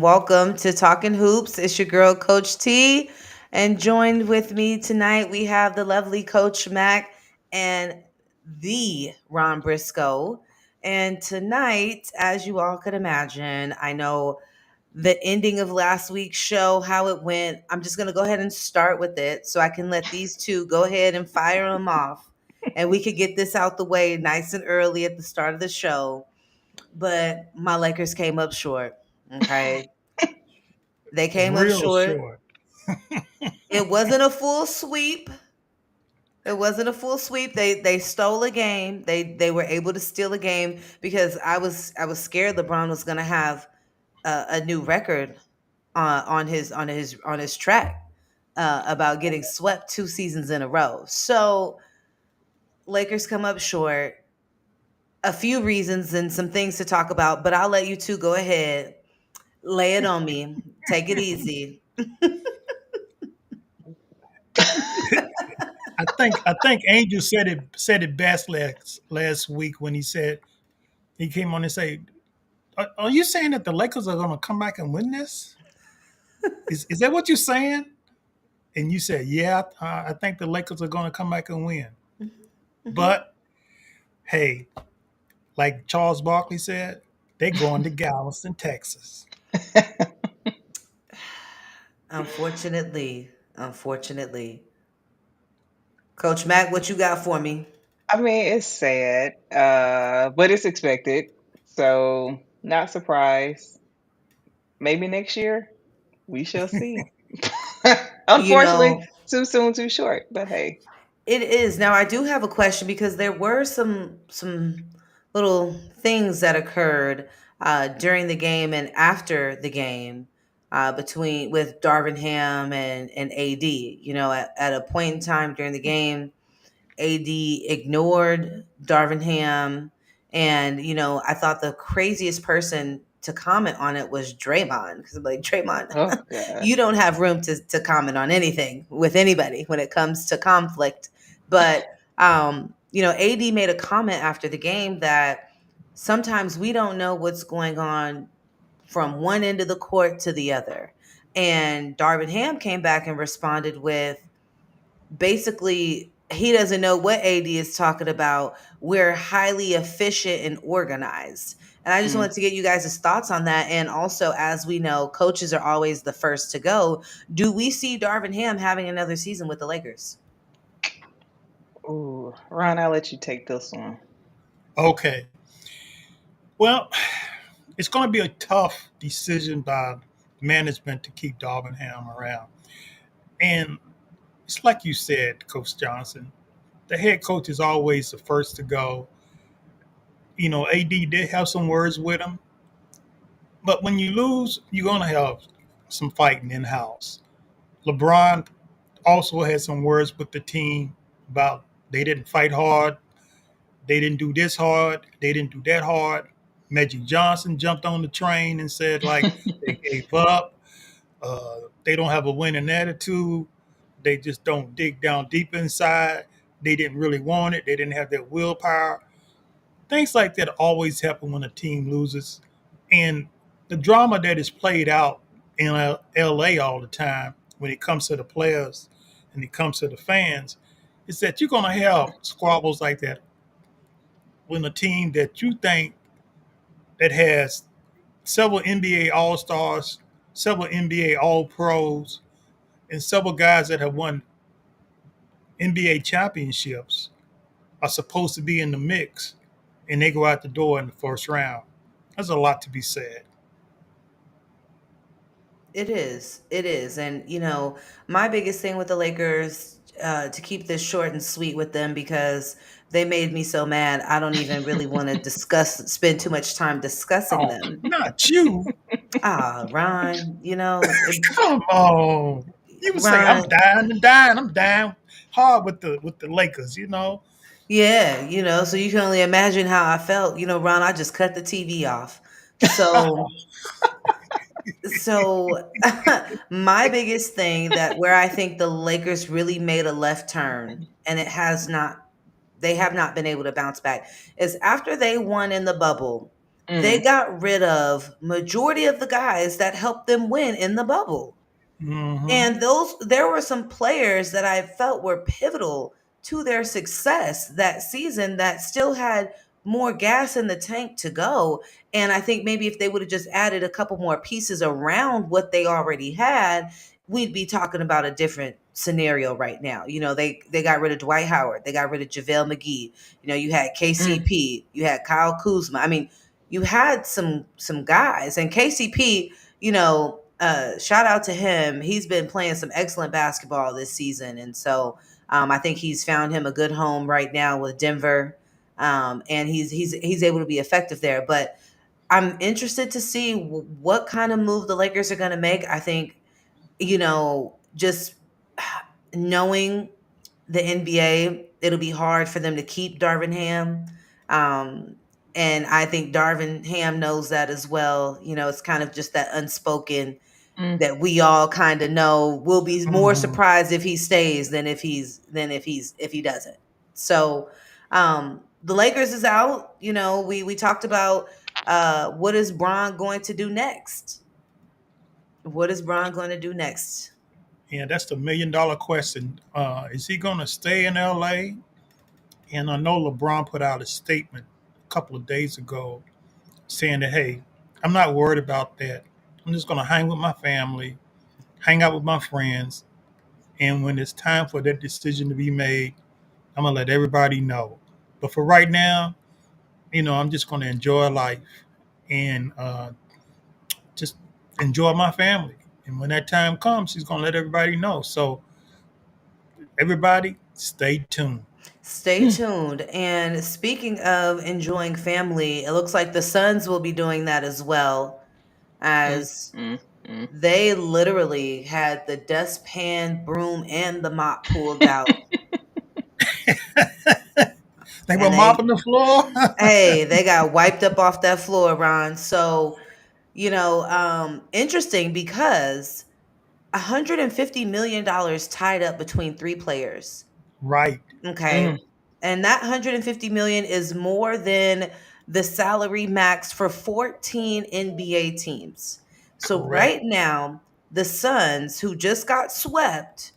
welcome to Talking Hoops. It's your girl, Coach T. And joined with me tonight, we have the lovely Coach Mac and the Ron Briscoe. And tonight, as you all could imagine, I know the ending of last week's show, how it went. I'm just going to go ahead and start with it so I can let these two go ahead and fire them off. And we could get this out the way nice and early at the start of the show. But my Lakers came up short. Okay. They came up Real short. short. It wasn't a full sweep. It wasn't a full sweep. They stole a game. They were able to steal a game because I was scared LeBron was gonna have a new record on his track about getting swept 2 seasons in a row. So Lakers come up short. A few reasons and some things to talk about, but I'll let you two go ahead. Lay it on me. Take it easy. I think Angel said it best last week when he came on and said, "Are you saying that the Lakers are going to come back and win this? Is that what you're saying?" And you said, "Yeah, I think the Lakers are going to come back and win." Mhm. But hey, like Charles Barkley said, they're going to Galveston, Texas. Unfortunately. Coach Mac, what you got for me? I mean, it's sad, but it's expected. So, not surprised. Maybe next year. We shall see. You Unfortunately, know, too soon, too short. But hey, it is. Now I do have a question because there were some little things that occurred during the game and after the game between with Darvin Ham and AD. You know, at a point in time during the game, AD ignored Darvin Ham. And, I thought the craziest person to comment on it was Draymond. Because I'm like, Draymond, oh god, you don't have room to comment on anything with anybody when it comes to conflict. But, AD made a comment after the game that sometimes we don't know what's going on from one end of the court to the other. And Darvin Ham came back and responded with, basically he doesn't know what AD is talking about. We're highly efficient and organized. And I just mm. wanted to get you guys' thoughts on that. And also, as we know, coaches are always the first to go. Do we see Darvin Ham having another season with the Lakers? Ooh, Ron, I'll let you take this one. Okay. Well, it's going to be a tough decision by management to keep Darvin Ham around. And it's like you said, Coach Johnson, the head coach is always the first to go. AD did have some words with him, but when you lose, you're going to have some fighting in house. LeBron also had some words with the team about they didn't fight hard, they didn't do this hard, they didn't do that hard. Magic Johnson jumped on the train and said like they gave up. They don't have a winning attitude. They just don't dig down deep inside. They didn't really want it. They didn't have that willpower. Things like that always happen when a team loses. And the drama that is played out in LA all the time when it comes to the players and it comes to the fans is that you're going to have squabbles like that when a team that you think that has several NBA All Stars, several NBA All Pros, and several guys that have won NBA championships are supposed to be in the mix, and they go out the door in the first round. There's a lot to be said. It is. It is. And, my biggest thing with the Lakers, to keep this short and sweet with them, because they made me so mad, I don't even really want to spend too much time discussing Oh, them. not you. Ah, Ron, Come on. You would say I'm Ron, dying and dying. I'm dying hard with the Lakers. yeah, so you can only imagine how I felt. Ron, I just cut the TV off. So, so my biggest thing that where I think the Lakers really made a left turn and it has not they have not been able to bounce back is after they won in the bubble. they Mm. got rid of majority of the guys that helped them win in the bubble. Hmm. And those there were some players that I felt were pivotal to their success that season that still had more gas in the tank to go. And I think maybe if they would have just added a couple more pieces around what they already had, we'd be talking about a different scenario right now. You know, they got rid of Dwight Howard, they got rid of JaVale McGee. You know, you had Mm. KCP, you had Kyle Kuzma. I mean, you had some guys, and KCP, you know, shout out to him. He's been playing some excellent basketball this season, and so I think he's found him a good home right now with Denver, and he's able to be effective there. But I'm interested to see what kind of move the Lakers are going to make. I think, you know, just knowing the NBA, it'll be hard for them to keep Darvin Ham. Um, and I think Darvin Ham knows that as well. You know, it's kind of just that unspoken Mm. that we all kind of know. We'll be more Hmm. surprised if he stays than if he doesn't. So the Lakers is out. You know, we talked about what is Bron going to do next? What is Bron going to do next? Yeah, that's the $1 million question. Is he going to stay in LA? And I know LeBron put out a statement a couple of days ago saying that, hey, I'm not worried about that. I'm just going to hang with my family, hang out with my friends. And when it's time for that decision to be made, I'm going to let everybody know. But for right now, I'm just going to enjoy life and just enjoy my family. And when that time comes, he's going to let everybody know. So, everybody, stay tuned. Stay tuned. And speaking of enjoying family, it looks like the Suns will be doing that as well, Mm. as Mm. Mm. they literally had the dustpan, broom, and the mop pulled out. They were And mopping the floor. they got wiped up off that floor, Ron. So, you know, interesting because $150 million tied up between three players. Right. Mm. Okay. And that 150 million is more than the salary max for 14 NBA teams. So Correct. right now, the Suns, who just got swept,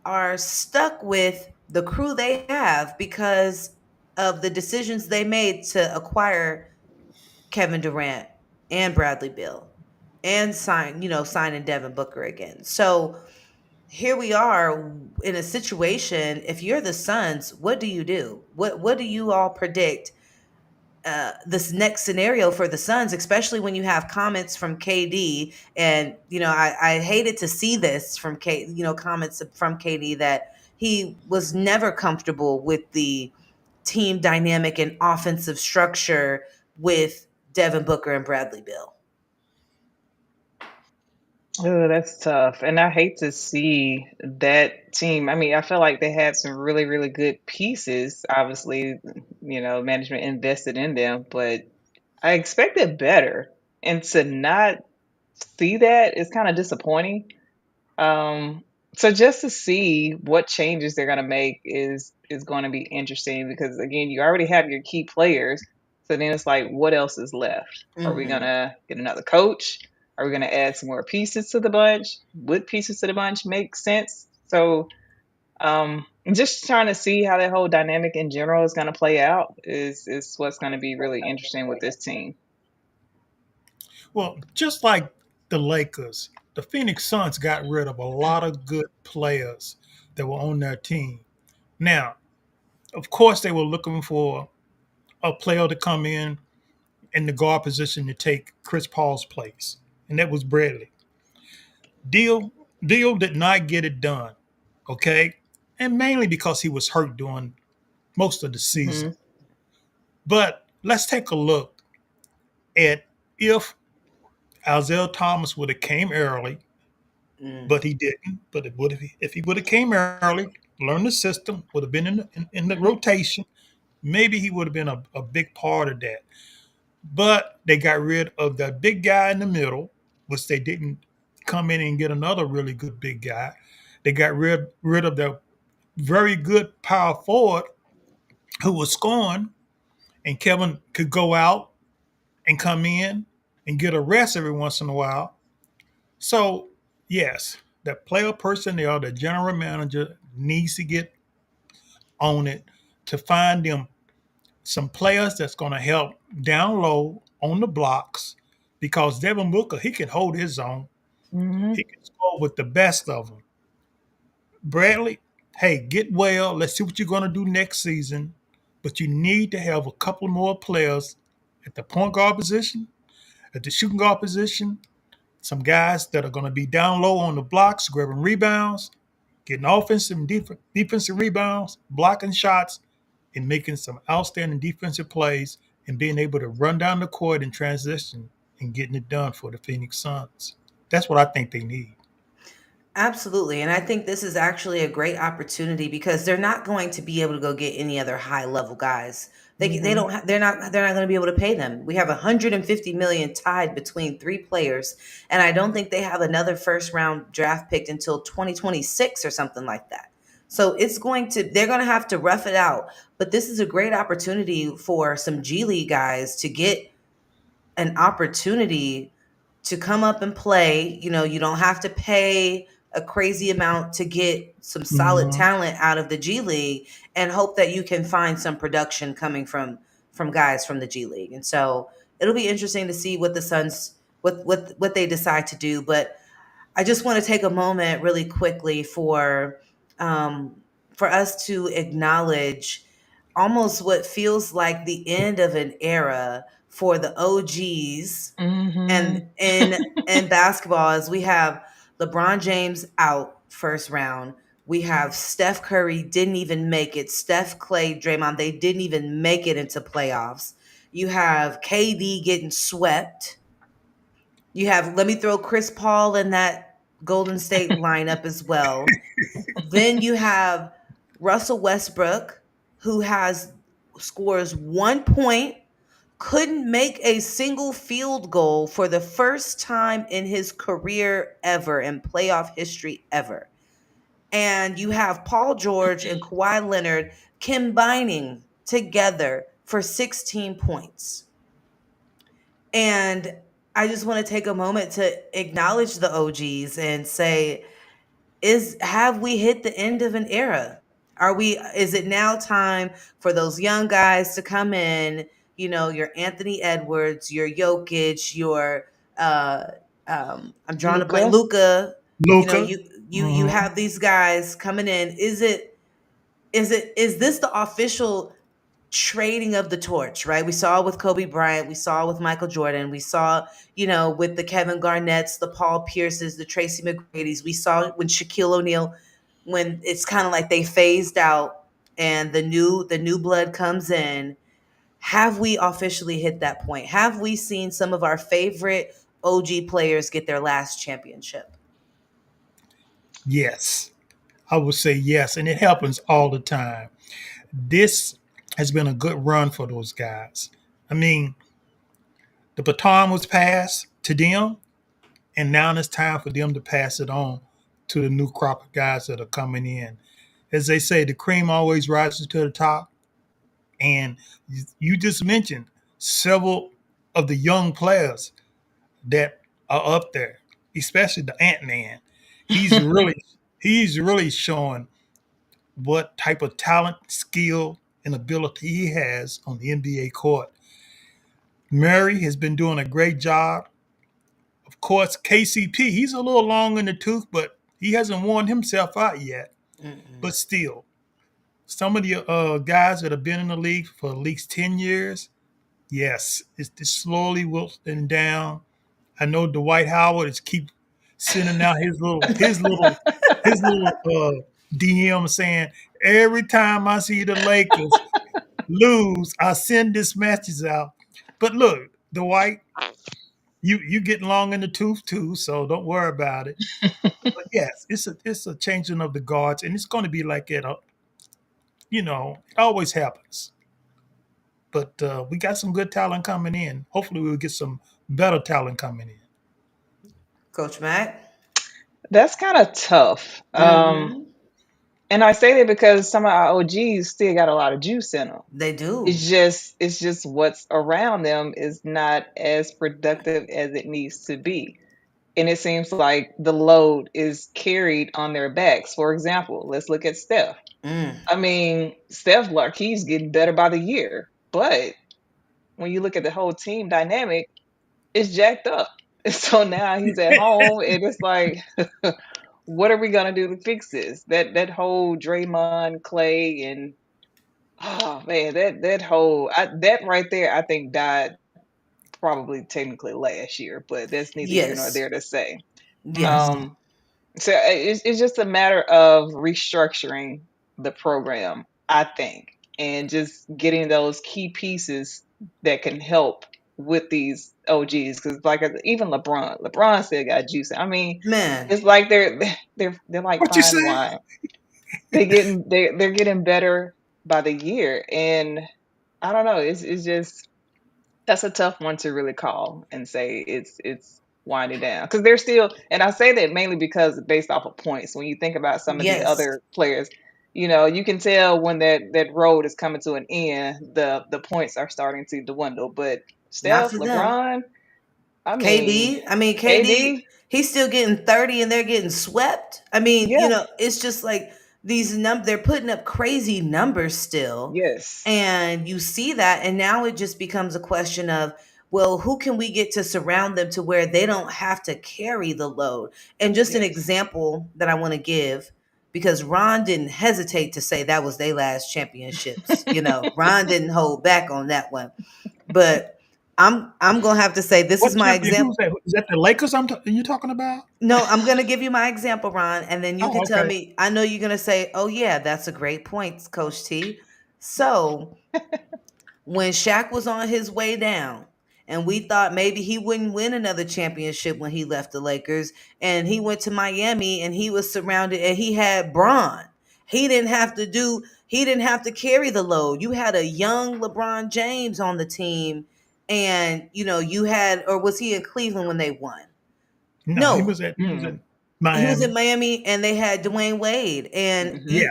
are stuck with the crew they have because of the decisions they made to acquire Kevin Durant and Bradley Beal and signing Devin Booker again. So here we are in a situation. If you're the Suns, what do you do? What do you all predict this next scenario for the Suns, especially when you have comments from KD? And I hated to see this from comments from KD that he was never comfortable with the team dynamic and offensive structure with Devin Booker and Bradley Bill. Oh, that's tough. And I hate to see that team. I mean, I feel like they had some really, really good pieces. Obviously, management invested in them, but I expected better. And to not see that is kind of disappointing. Um, so just to see what changes they're going to make is going to be interesting because again, you already have your key players. So then it's like, what else is left? Are we going Hmm. to get another coach? Are we going to add some more pieces to the bunch? Would pieces to the bunch make sense? So just trying to see how that whole dynamic in general is going to play out is what's going to be really interesting with this team. Well, just like the Lakers, the Phoenix Suns got rid of a lot of good players that were on their team. Now, of course, they were looking for a player to come in the guard position to take Chris Paul's place, and that was Bradley. Deal Deal did not get it done. Okay, and mainly because he was hurt during most of the season. Hmm. But let's take a look at if Isaiah Thomas would have came early, Mm. but he didn't. But it would have, if he would have came early, learned the system, would have been in the rotation, maybe he would have been a big part of that. But they got rid of that big guy in the middle, which they didn't come in and get another really good big guy. They got rid of the very good power forward who was scoring, and Kevin could go out and come in and get a rest every once in a while. So, yes, the player personnel, the general manager needs to get on it to find them some players that's going to help down low on the blocks because Devin Booker, he can hold his own. Hmm. He can score with the best of them. Bradley, hey, get well. Let's see what you're going to do next season. But you need to have a couple more players at the point guard position, at the shooting guard position, some guys that are going to be down low on the blocks, grabbing rebounds, getting offensive and defensive rebounds, blocking shots, and making some outstanding defensive plays and being able to run down the court in transition and getting it done for the Phoenix Suns. That's what I think they need. Absolutely. And I think this is actually a great opportunity because they're not going to be able to go get any other high level guys. They Hmm. don't they're not going to be able to pay them. We have 150 million tied between three players, and I don't think they have another first round draft pick until 2026 or something like that. So they're going to have to rough it out. But this is a great opportunity for some G League guys to get an opportunity to come up and play. You don't have to pay a crazy amount to get some solid Mm-hmm. talent out of the G League and hope that you can find some production coming from guys from the G League. And so it'll be interesting to see what the Suns what they decide to do. But I just want to take a moment really quickly um, for us to acknowledge almost what feels like the end of an era for the OGs and Hmm. in basketball, as we have LeBron James out first round. We have Steph Curry didn't even make it. Steph, Clay, Draymond, they didn't even make it into playoffs. You have KD getting swept. You have, let me throw Chris Paul in that Golden State lineup as well. Then you have Russell Westbrook, who has scores 1 point, couldn't make a single field goal for the first time in his career ever, in playoff history ever. And you have Paul George and Kawhi Leonard combining together for 16 points. And I just want to take a moment to acknowledge the OGs and say, is have we hit the end of an era? Is it now time for those young guys to come in, your Anthony Edwards, your Jokic, your uh I'm drawing a blank, Luca. Luca. you know Luca. you you Mm-hmm. have these guys coming in. Is this the official trading of the torch, right? We saw with Kobe Bryant, we saw with Michael Jordan, we saw, with the Kevin Garnett's, the Paul Pierces, the Tracy McGrady's. We saw when Shaquille O'Neal, when it's kind of like they phased out and the new blood comes in. Have we officially hit that point? Have we seen some of our favorite OG players get their last championship? Yes. I would say yes. And it happens all the time. This has been a good run for those guys. I mean, the baton was passed to them, and now it's time for them to pass it on to the new crop of guys that are coming in. As they say, the cream always rises to the top. And you just mentioned several of the young players that are up there, especially the Ant Man. He's really he's really showing what type of talent, skill, and ability he has on the NBA court. Murray has been doing a great job. Of course, KCP, he's a little long in the tooth, but he hasn't worn himself out yet. Mm-mm. But still, some of the guys that have been in the league for at least 10 years, yes, it's slowly wilting down. I know Dwight Howard is keep sending out his little DM saying every time I see the Lakers lose, I send this message out. But look, Dwight, you getting long in the tooth too, so don't worry about it. But yes, it's a changing of the guards, and it's going to be like it. It always happens. But we got some good talent coming in. Hopefully, we'll get some better talent coming in. Coach Mac? That's kind of tough. Mm-hmm. And I say that because some of our OGs still got a lot of juice in them. They do. It's just what's around them is not as productive as it needs to be. And it seems like the load is carried on their backs. For example, let's look at Steph. Mm. I mean, Steph, like, he's getting better by the year, but when you look at the whole team dynamic, it's jacked up. So now he's at home, and it's like, what are we gonna do to fix this? That whole Draymond, Clay, and oh man, that right there, I think died probably technically last year, but that's neither here nor there Yes. to say. Yes. Mhm. Um, so it's just a matter of restructuring the program, I think, and just getting those key pieces that can help with these OGs. Because even LeBron still got juice. I mean, Man. it's like they're like What you fine say? wine. They're getting better by the year, and I don't know. It's just that's a tough one to really call and say it's winding down because they're still. And I say that mainly because based off of points. When you think about some of the Yes. other players, you can tell when that road is coming to an end. The points are starting to dwindle. But Not Steph, for them. LeBron, I mean, KD, I mean KD, KD, he's still getting 30 and they're getting swept. I mean, yeah, it's just like they're putting up crazy numbers still. yes, And you see that and now it just becomes a question of, well, who can we get to surround them to where they don't have to carry the load? And just an yes, example that I want to give, because Ron didn't hesitate to say that was their last championships. Ron didn't hold back on that one. But I'm gonna have to say this is What my champion? example. Who's that? Is that the Lakers? You talking about? No, I'm gonna give you my example, Ron, and then you can Oh, tell okay. me. I know you're gonna say, "Oh yeah, that's a great point, Coach T." So when Shaq was on his way down, and we thought maybe he wouldn't win another championship when he left the Lakers, and he went to Miami, and he was surrounded, and he had Braun. He didn't have to carry the load. You had a young LeBron James on the team, and you had, or was he in Cleveland when they won? No, he No, was at he was at mm, he was in Miami. Miami, and they had Dwayne Wade, and mm-hmm,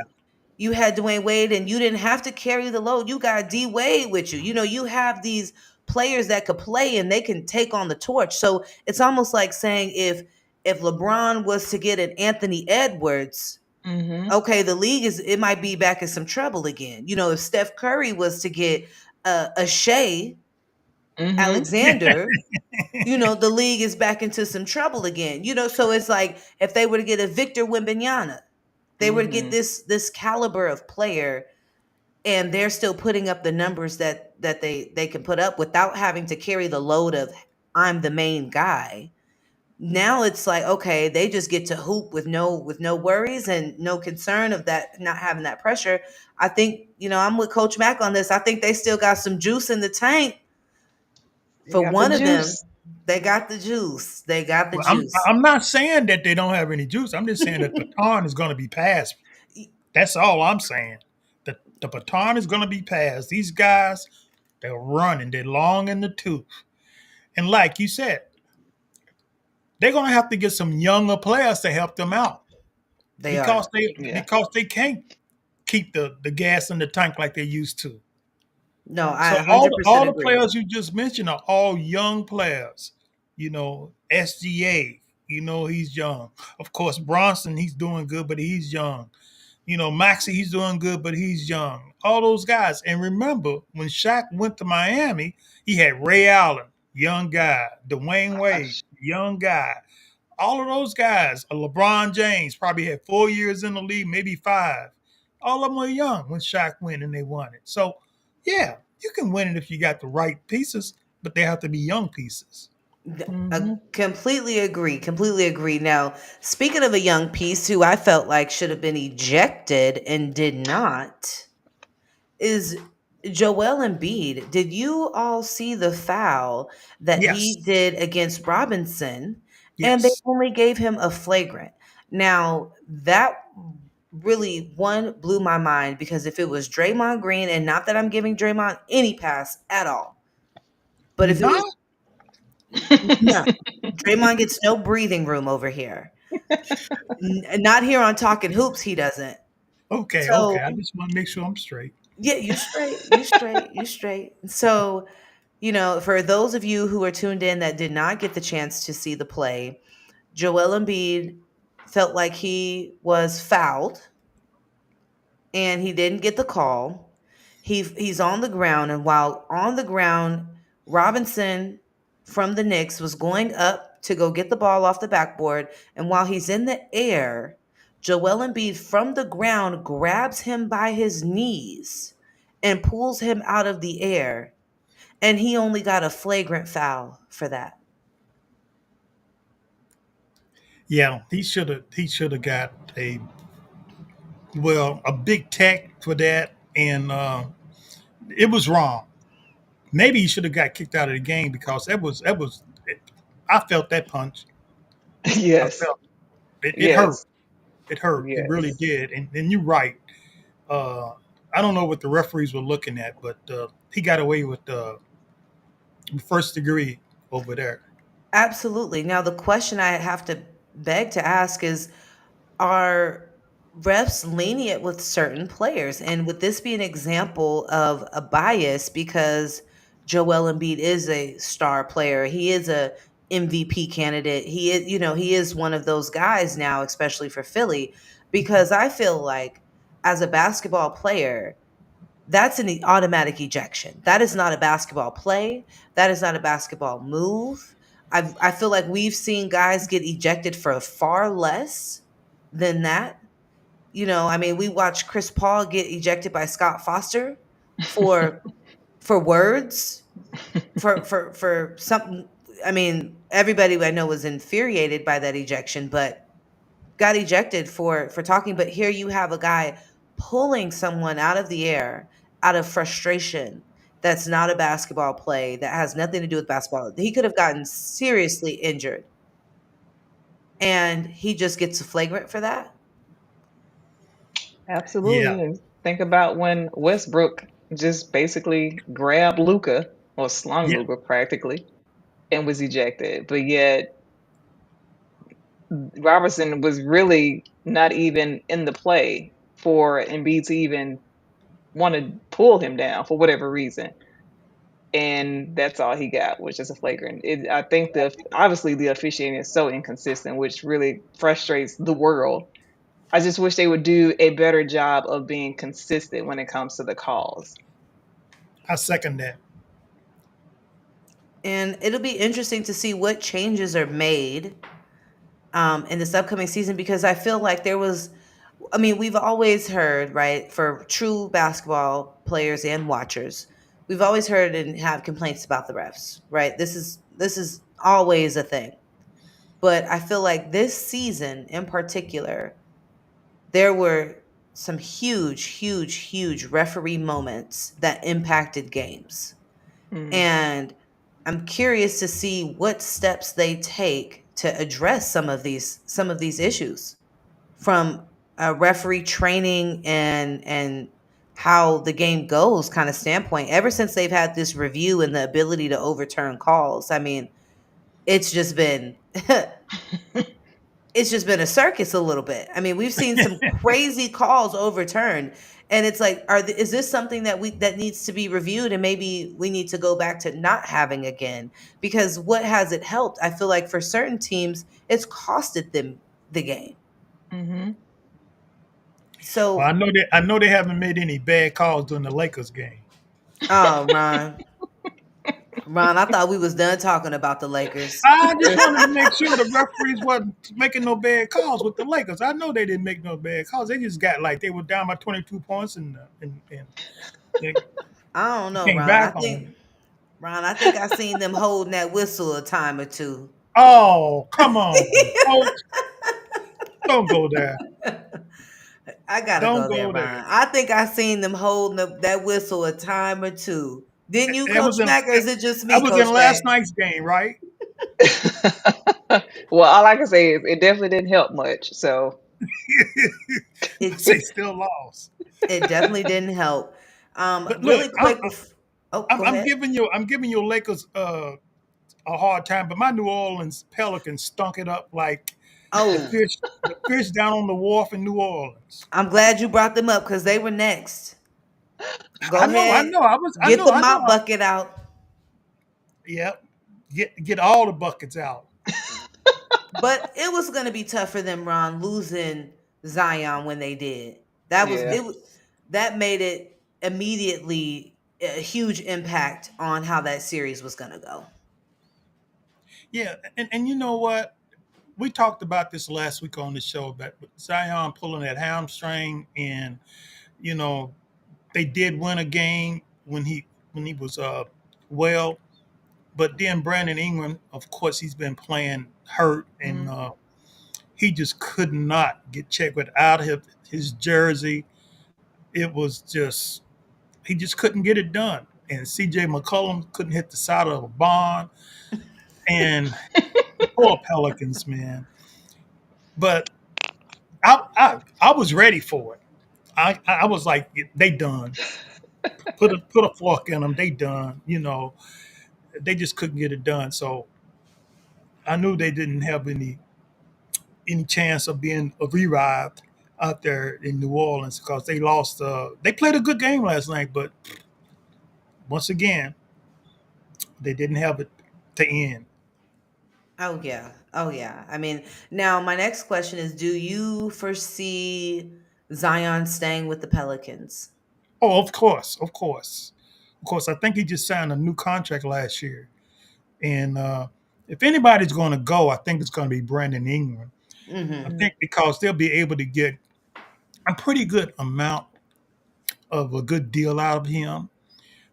you had Dwayne Wade, and you didn't have to carry the load. You got D Wade with you. You have these players that could play and they can take on the torch. So it's almost like saying if LeBron was to get an Anthony Edwards, mm-hmm, okay, the league it might be back in some trouble again. If Steph Curry was to get a Shea mm-hmm, Alexander, the league is back into some trouble again. So it's like if they were to get a Victor Wembanyama, they were to get mm-hmm. this caliber of player, and they're still putting up the numbers that they can put up without having to carry the load of I'm the main guy. Now it's like, okay, they just get to hoop with no worries and no concern of that, not having that pressure. I think, I'm with Coach Mac on this. I think they still got some juice in the tank They for got the one of them. juice. They got the juice. They got the Well, I'm juice. I'm not saying that they don't have any juice. I'm just saying that the baton is going to be passed. That's all I'm saying. The baton is going to be passed. These guys, they're running. They're long in the tooth. And like you said, they're going to have to get some younger players to help them out They because are. Yeah. they can't keep the gas in the tank like they used to. No, I So all 100% the agree. players you just mentioned are all young players. SGA, he's young. Of course, Bronson, he's doing good, but he's young. Maxie, he's doing good, but he's young. All those guys. And remember, when Shaq went to Miami, he had Ray Allen, young guy, Dwayne Wade, Gosh. young guy. All of those guys, LeBron James probably had 4 years in the league, maybe five. All of them were young when Shaq went and they won it. So, yeah, you can win it if you got the right pieces, but they have to be young pieces. Mm-hmm. Completely agree. Completely agree. Now, speaking of a young piece who I felt like should have been ejected and did not, is Joel Embiid. Did you all see the foul that he Yes, did against Robinson? And they yes. only gave him a flagrant. Now, that really one blew my mind because if it was Draymond Green, and not that I'm giving Draymond any pass at all, but if it No, was no, Draymond gets no breathing room over here. Not here on Talking Hoops, he doesn't. Okay, okay. So I just want to make sure I'm straight. yeah, you straight, you straight, you straight. So, for those of you who are tuned in that did not get the chance to see the play, Joel Embiid felt like he was fouled and he didn't get the call. He's on the ground, and while on the ground, Robinson from the Knicks was going up to go get the ball off the backboard, and while he's in the air, Joel Embiid from the ground grabs him by his knees and pulls him out of the air, and he only got a flagrant foul for that. Yeah, he should have got a big tech for that, and it was wrong. Maybe he should have got kicked out of the game because that was. I felt that punch. I Yes, felt it hurt. yes, It hurt. It really yes. did. And you're right. Uh, I don't know what the referees were looking at, but he got away with first degree over there. Absolutely. Now, the question I have to beg to ask is, are refs lenient with certain players? And would this be an example of a bias because Joel Embiid is a star player? He is a MVP candidate. He is, he is one of those guys now, especially for Philly, because I feel like as a basketball player, that's an automatic ejection. That is not a basketball play. That is not a basketball move. I feel like we've seen guys get ejected for far less than that. I mean, we watched Chris Paul get ejected by Scott Foster for words, for something. I mean, everybody I know was infuriated by that ejection, but got ejected for talking. But here you have a guy pulling someone out of the air out of frustration. That's not a basketball play. That has nothing to do with basketball. He could have gotten seriously injured, and he just gets a flagrant for that. Yeah, Absolutely. And think about when Westbrook just basically grabbed Luca or slung yeah. Luca practically and was ejected. But yet Robertson was really not even in the play for Embiid to even want to pull him down for whatever reason. And that's all he got, was just a flagrant. I think the obviously the officiating is so inconsistent, which really frustrates the world. I just wish they would do a better job of being consistent when it comes to the calls. I second that. And it'll be interesting to see what changes are made in this upcoming season, because I feel like I mean, we've always heard, right, for true basketball players and watchers, we've always heard and have complaints about the refs, right? This is always a thing. But I feel like this season in particular, there were some huge, huge, huge referee moments that impacted games. Mm. And I'm curious to see what steps they take to address some of these issues, from a referee training and how the game goes kind of standpoint. Ever since they've had this review and the ability to overturn calls, I mean, it's just been it's just been a circus a little bit. I mean, we've seen some crazy calls overturned, and it's like, is this something that needs to be reviewed, and maybe we need to go back to not having again? Because what has it helped? I feel like for certain teams, it's costed them the game. Hmm. Well, So, I know they haven't made any bad calls during the Lakers game. oh, Ron, I thought we was done talking about the Lakers. I just wanted to make sure the referees wasn't making no bad calls with the Lakers. I know they didn't make no bad calls. They just got like they were down by 22 points and they I don't know, came Ron. I back on think it. Ron, I think I seen them holding that whistle a time or two. Oh, come on, coach. Don't go there. I gotta Don't go there, go there. Ron. I think I seen them holding that whistle a time or two. Didn't you, It Coach was in Mack, or is it just I me, was in Coach Mack? last night's game, right? Well, all I can say is it definitely didn't help much. So, I It say still lost. it definitely didn't help. But look, Really quick. Oh, go I'm ahead. giving you Lakers a hard time, but my New Orleans Pelicans stunk it up like The Oh, fish, the fish down on the wharf in New Orleans. I'm glad you brought them up because they were next. I Go know, I ahead, know. get the I know. mop bucket out. Yep. Get all the buckets out. But it was gonna be tough for them, Ron, losing Zion when they did. That was Yeah. it. That made it immediately a huge impact on how that series was gonna go. Yeah, and you know what? We talked about this last week on the show, but Zion pulling that hamstring, and you know they did win a game when he was well, but then Brandon Ingram, of course, he's been playing hurt, and Mhm. he just could not get checked without his jersey. It was just he just couldn't get it done, and C.J. McCollum couldn't hit the side of a barn, and the poor Pelicans, man. But I was ready for it. I was like, they done. Put a fork in them. They done. You know, they just couldn't get it done. So I knew they didn't have any chance of being revived out there in New Orleans because they lost. They played a good game last night, but once again, they didn't have it to end. Oh yeah. Oh yeah. I mean, now my next question is, do you foresee Zion staying with the Pelicans? Oh, of course, of course, of course. I think he just signed a new contract last year, and if anybody's going to go, I think it's going to be Brandon Ingram. I Mhm. think because they'll be able to get a pretty good amount of a good deal out of him.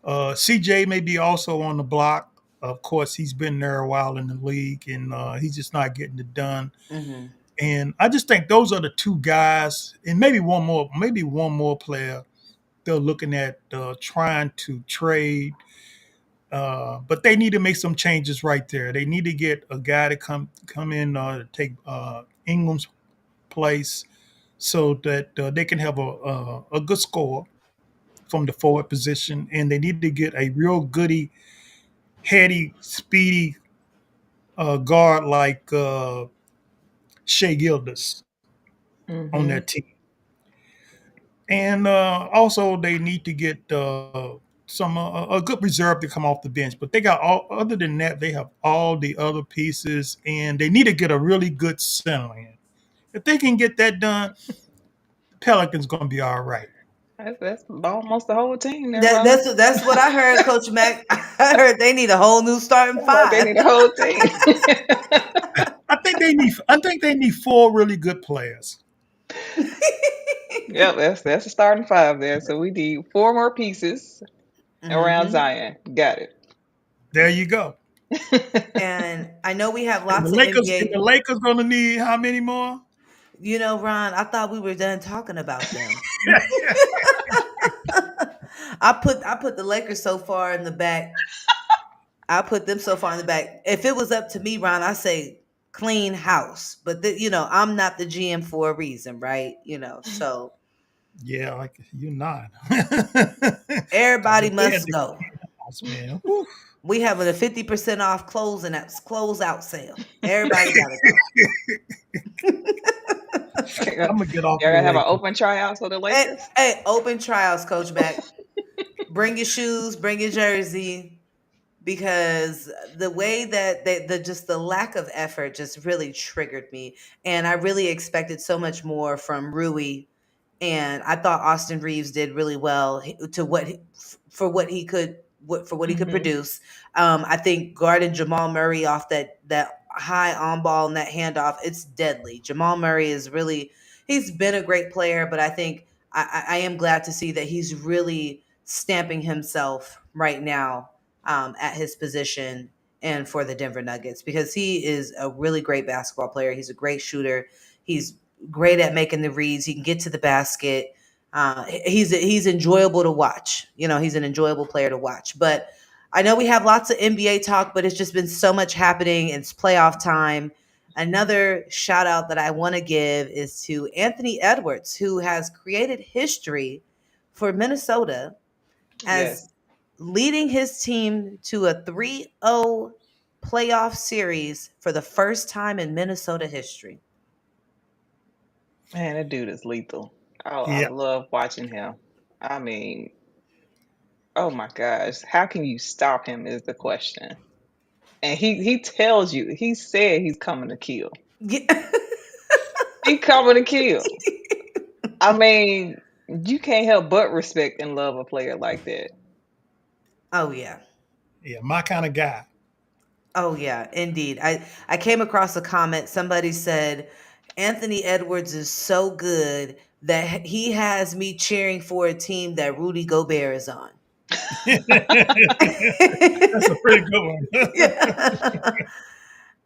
CJ may be also on the block. Of course, he's been there a while in the league, and he's just not getting it done. Mhm. And I just think those are the two guys, and maybe one more player. They're looking at trying to trade, but they need to make some changes right there. They need to get a guy to come in to take Ingram's place, so that they can have a good score from the forward position, and they need to get a real goody, heady, speedy guard like Shea Gildas on Mhm. that team. And also, they need to get some a good reserve to come off the bench. But they got all. Other than that, they have all the other pieces, and they need to get a really good center in. If they can get that done, Pelicans gonna be all right. That's almost the whole team there, That, Ron. that's what I heard, Coach Mac. I heard they need a whole new starting Sound like they five. need a whole team. I think they need four really good players. Yep, that's a starting five there. So we need four more pieces around Hmm. Zion. Got There you go. it. And I know we have And lots of The NBA. Lakers gonna need how many more? You know, Ron, I thought we were done talking about them. I put the Lakers so far in the back. I put them so far in the back. If it was up to me, Ron, I say clean house. But I'm not the GM for a reason, right? So Yeah, like you're not. Because everybody if they had must the go. house, man, whew. We having a 50% off close out sale. Everybody gotta go. Y'all I'm gonna get off of the gonna have an Lakers. open tryout for the Hey, Lakers? hey, open trials, Coach Mac. Bring your shoes, bring your jersey, because the way that the just the lack of effort just really triggered me, and I really expected so much more from Rui, and I thought Austin Reeves did really well to for what he could Hmm. produce. I think guarding Jamal Murray off that high on ball and that handoff, it's deadly. Jamal Murray is really he's been a great player, but I think I am glad to see that he's really stamping himself right now at his position and for the Denver Nuggets because he is a really great basketball player. He's a great shooter. He's great at making the reads. He can get to the basket. He's enjoyable to watch. He's an enjoyable player to watch. But I know we have lots of NBA talk, but it's just been so much happening. It's playoff time. Another shout out that I want to give is to Anthony Edwards, who has created history for Minnesota as Yes. leading his team to a 3-0 playoff series for the first time in Minnesota history. Man, that dude is lethal. Oh, I Yeah. love watching him. I mean, oh my gosh, how can you stop him is the question. And he tells you, he said he's coming to kill. Yeah. He coming to kill. I mean, you can't help but respect and love a player like that. Oh yeah. Yeah. My kind of guy. Oh yeah, indeed. I came across a comment. Somebody said Anthony Edwards is so good that he has me cheering for a team that Rudy Gobert is on. That's a pretty good one. Yeah.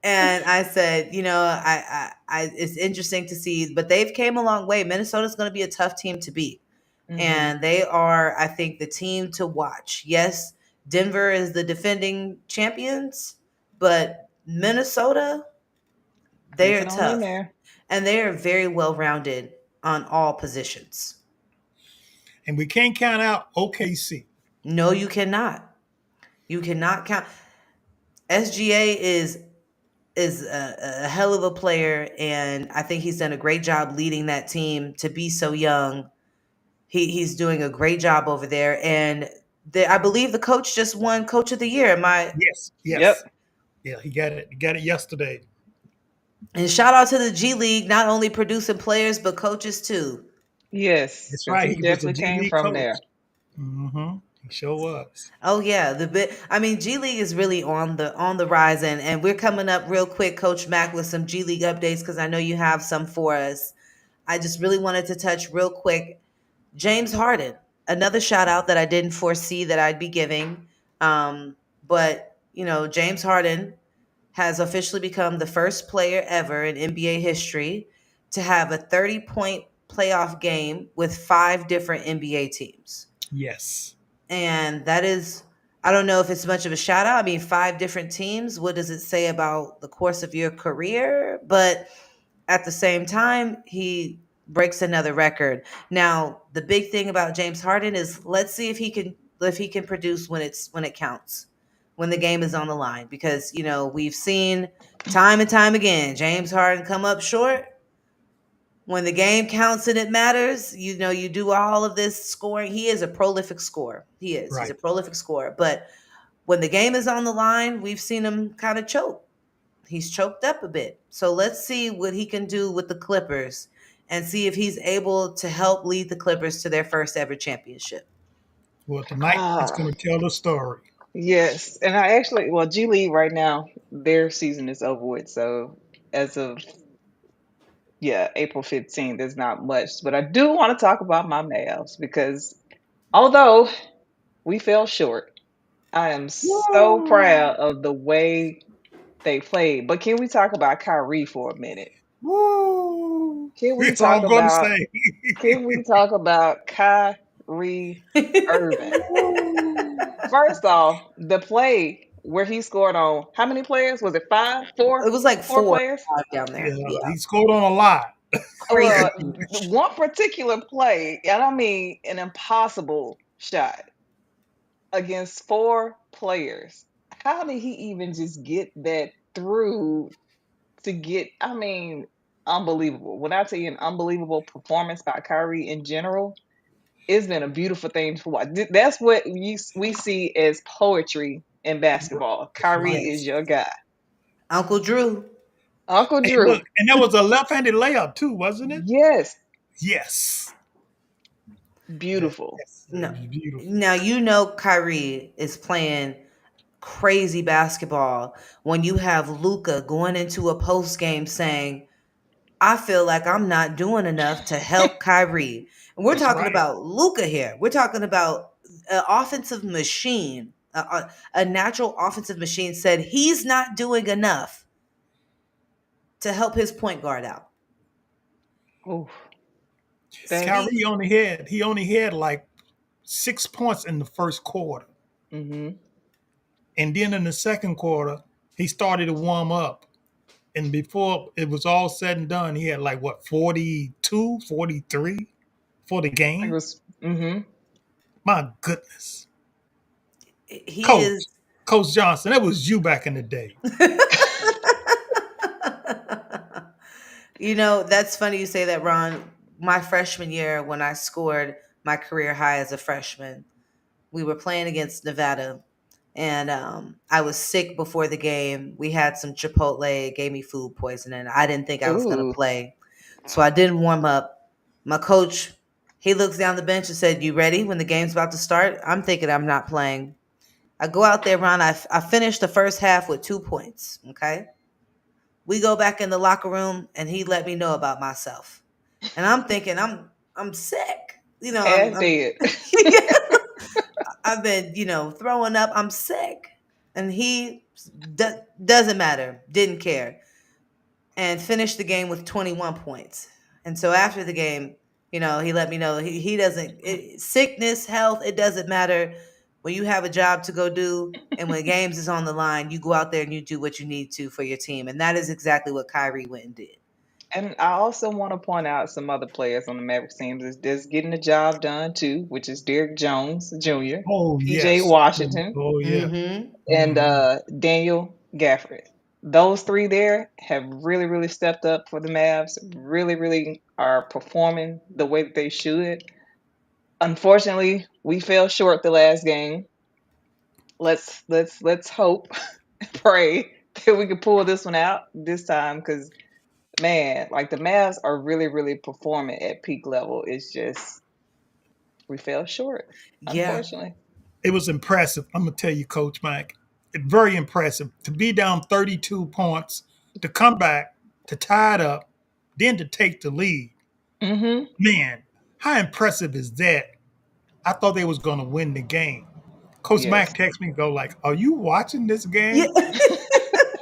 And I said, it's interesting to see, but they've came a long way. Minnesota's going to be a tough team to beat, Hmm. and they are, I think, the team to watch. Yes, Denver is the defending champions, but Minnesota, they are Creeping on in tough, there. and they are very well rounded on all positions. And we can't count out OKC. No, you cannot. You cannot count. SGA is a hell of a player, and I think he's done a great job leading that team to be so young. He's doing a great job over there, and I believe the coach just won Coach of the Year. Am I? Yes. Yep. Yes. Yeah. He got it. He got it yesterday. And shout out to the G League, not only producing players but coaches too. Yes, That's because right. he He was a definitely G came League from coach. there. Mm-hmm. He sure was. Oh yeah, the bit. I mean, G League is really on the rise, and we're coming up real quick, Coach Mac, with some G League updates because I know you have some for us. I just really wanted to touch real quick James Harden, another shout out that I didn't foresee that I'd be giving. But, James Harden has officially become the first player ever in NBA history to have a 30-point playoff game with five different NBA teams. Yes. And that is, I don't know if it's much of a shout out. I mean, five different teams. What does it say about the course of your career? But at the same time, he breaks another record. Now, the big thing about James Harden is let's see if he can produce when it counts, when the game is on the line. Because, we've seen time and time again, James Harden come up short. When the game counts and it matters, you do all of this scoring. He is a prolific scorer. He is. He's a Right. prolific scorer. But when the game is on the line, we've seen him kind of choke. He's choked up a bit. So let's see what he can do with the Clippers and see if he's able to help lead the Clippers to their first ever championship. Well, tonight it's Ah, going to tell the story. yes. And I actually, well, G League right now, their season is over with. So as of, yeah, April 15th, there's not much. But I do want to talk about my Mavs because although we fell short, I am so Woo! proud of the way they played. But can we talk about Kyrie for a minute? Woo! Can we That's all talk I'm going to about say. can we talk about Kyrie Irving? Woo! First off, the play where he scored on how many players? Was it five? It was like Four four players? or five down there. Yeah, Yeah. he scored on a lot. Crazy Well, huge. one particular play, and I mean an impossible shot against four players. How did he even just get that through to get, I mean, unbelievable. When I tell you an unbelievable performance by Kyrie in general, it's been a beautiful thing to watch. That's what we see as poetry in basketball. That's Kyrie right. is Yes. your guy. Uncle Drew. Uncle Hey, look, Drew, and that was a left-handed layup too, wasn't it? yes, Yes. beautiful. Yes, it No. was beautiful. Now Kyrie is playing crazy basketball when you have Luca going into a post game saying, I feel like I'm not doing enough to help Kyrie. And we're That's talking right. about Luca here. We're talking about an offensive machine. A natural offensive machine said he's not doing enough to help his point guard out. Oof, that. He Kyrie only had like 6 points in the first quarter, Hmm. and then in the second quarter he started to warm up. And before it was all said and done, he had like what 42, 43 for the It game. was. Hmm. My goodness, he Coach, is Coach Johnson, that was you back in the day. That's funny you say that, Ron. My freshman year, when I scored my career high as a freshman, we were playing against Nevada, and I was sick before the game. We had some Chipotle, it gave me food poisoning. I didn't think I was going to Ooh, play, so I didn't warm up. My coach, he looks down the bench and said, "You ready when the game's about to start?" I'm thinking I'm not playing. I go out there, Ron. I finished the first half with 2 points. Okay, we go back in the locker room, and he let me know about myself, and I'm thinking I'm sick. half dead. I've been, throwing up. I'm sick. And he doesn't matter, didn't care, and finished the game with 21 points. And so after the game, he let me know he doesn't, sickness, health, it doesn't matter. When you have a job to go do and when games is on the line, you go out there and you do what you need to for your team. And that is exactly what Kyrie went and did. And I also want to point out some other players on the Mavericks teams that's getting the job done too, which is Derrick Jones Jr., Oh PJ yes. Washington, Oh yeah. Mm-hmm. and Hmm. Daniel Gafford. Those three there have really, really stepped up for the Mavs. Really, really are performing the way that they should. Unfortunately, we fell short the last game. Let's hope, pray that we can pull this one out this time because man, like the Mavs are really, really performing at peak level. It's just we fell short, Yeah. unfortunately. It was impressive. I'm gonna tell you, Coach Mike. Very impressive to be down 32 points, to come back, to tie it up, then to take the lead. Mm-hmm. Man, how impressive is that? I thought they was gonna win the game. Coach Yes. Mack texts me, go like, "Are you watching this Yeah. game?"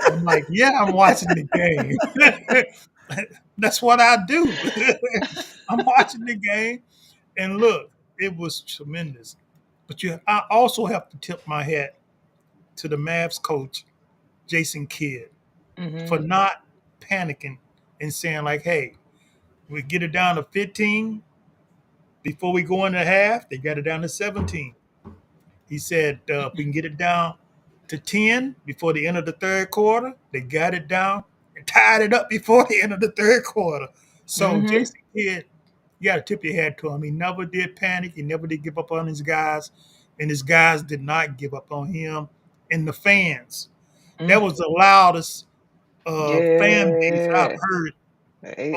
I'm like, "Yeah, I'm watching the game." That's what I do. I'm watching the game, and look, it was tremendous. But I also have to tip my hat to the Mavs coach, Jason Kidd, for Mm-hmm. not panicking and saying like, "Hey, we get it down to 15 before we go into half." They got it down to 17. He said, if we can get it down to 10 before the end of the third quarter, they got it down and tied it up before the end of the third quarter. So Mm-hmm. Jason Kidd, you got to tip your hat to him. He never did panic. He never did give up on his guys. And his guys did not give up on him. And the fans, that Mm. was the loudest fan base I've Yeah. heard The in